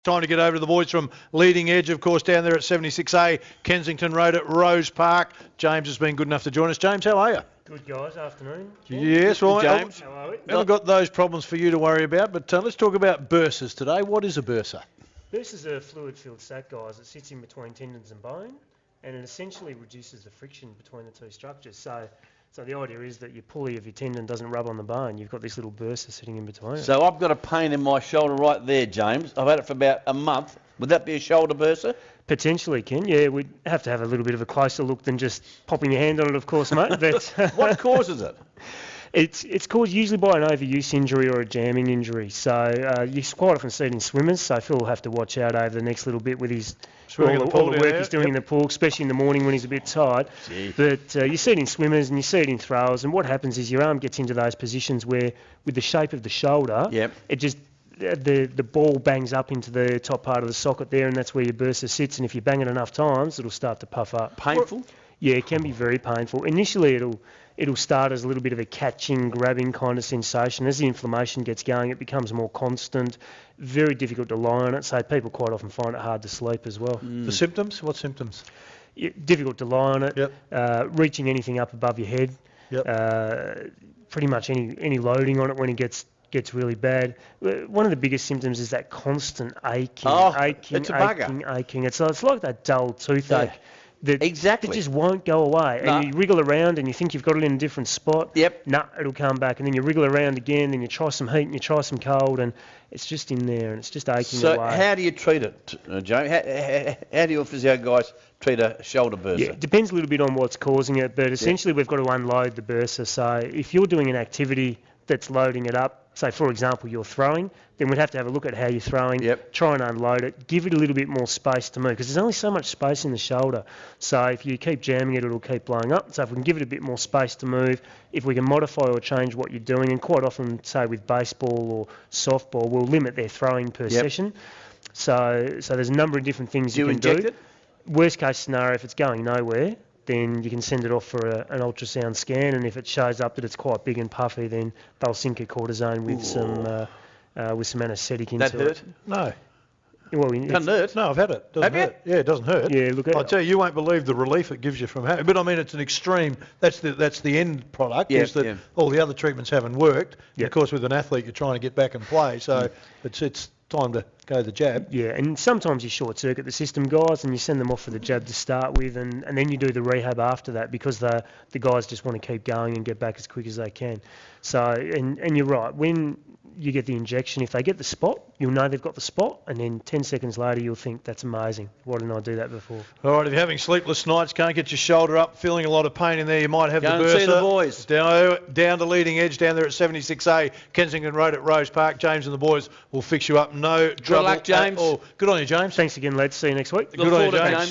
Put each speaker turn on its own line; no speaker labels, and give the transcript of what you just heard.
Time to get over to the boys from Leading Edge, of course, down there at 76A, Kensington Road at Rose Park. James has been good enough to join us. James, how are you?
Good, guys. Afternoon.
Yes, well,
James.
How are we?
Haven't got those problems for you to worry about, but let's talk about bursas today. What is a bursa?
This is a fluid-filled sac, guys. It sits in between tendons and bone, and it essentially reduces the friction between the two structures. So the idea is that your pulley of your tendon doesn't rub on the bone. You've got this little bursa sitting in between.
So I've got a pain in my shoulder right there, James. I've had it for about a month. Would that be a shoulder bursa?
Potentially, Ken. Yeah, we'd have to have a little bit of a closer look than just popping your hand on it, of course, mate. But
What causes it?
It's caused usually by an overuse injury or a jamming injury. So you quite often see it in swimmers. So Phil will have to watch out over the next little bit with his all the work he's doing in the pool, especially in the morning when he's a bit tired.
Gee.
But you see it in swimmers and you see it in throwers. And what happens is your arm gets into those positions where, with the shape of the shoulder, it just the ball bangs up into the top part of the socket there, and that's where your bursa sits. And if you bang it enough times, it'll start to puff up.
Painful?
Yeah, it can be very painful. Initially, it'll start as a little bit of a catching, grabbing kind of sensation. As the inflammation gets going, it becomes more constant, very difficult to lie on it. So people quite often find it hard to sleep as well.
The symptoms? What symptoms?
Difficult to lie on it. Reaching anything up above your head. Pretty much any loading on it when it gets really bad. One of the biggest symptoms is that constant aching,
it's a bugger.
aching. It's like that dull toothache. That just won't go away.
No.
And you wriggle around and you think you've got it in a different spot. Nah, it'll come back. And then you wriggle around again and you try some heat and you try some cold and it's just in there and it's just aching away.
So how do you treat it, James? How do your physio guys treat a shoulder bursa?
Yeah, it depends a little bit on what's causing it, but essentially we've got to unload the bursa. So if you're doing an activity that's loading it up, say for example you're throwing, then we'd have to have a look at how you're throwing, try and unload it, give it a little bit more space to move, because there's only so much space in the shoulder. So if you keep jamming it, it'll keep blowing up. So if we can give it a bit more space to move, if we can modify or change what you're doing, and quite often, say with baseball or softball, we'll limit their throwing per session. So there's a number of different things you can do.
Inject it?
Worst case scenario, if it's going nowhere, then you can send it off for an ultrasound scan, and if it shows up that it's quite big and puffy, then they'll sink a cortisone with some anaesthetic into it.
That hurt?
No.
Well, doesn't hurt?
No, I've had it. Doesn't hurt. Yeah, it doesn't hurt.
Yeah, look.
I'll tell you, you won't believe the relief it gives you from having. But I mean, it's an extreme. That's the end product. Is that all the other treatments haven't worked. Of course, with an athlete, you're trying to get back and play. So it's time to go the jab.
Yeah, and sometimes you short circuit the system, guys, and you send them off for the jab to start with, and then you do the rehab after that, because the guys just want to keep going and get back as quick as they can. So, and you're right, when you get the injection, if they get the spot, you'll know they've got the spot, and then 10 seconds later you'll think, that's amazing, why didn't I do that before?
All right, if you're having sleepless nights, can't get your shoulder up, feeling a lot of pain in there, you might have
Go
the bursa.
and see the boys.
Down to Leading Edge, down there at 76A, Kensington Road at Rose Park. James and the boys will fix you up. No trouble.
Good luck, James.
Good on you, James.
Thanks again, lads. See you next week.
Good on you, James.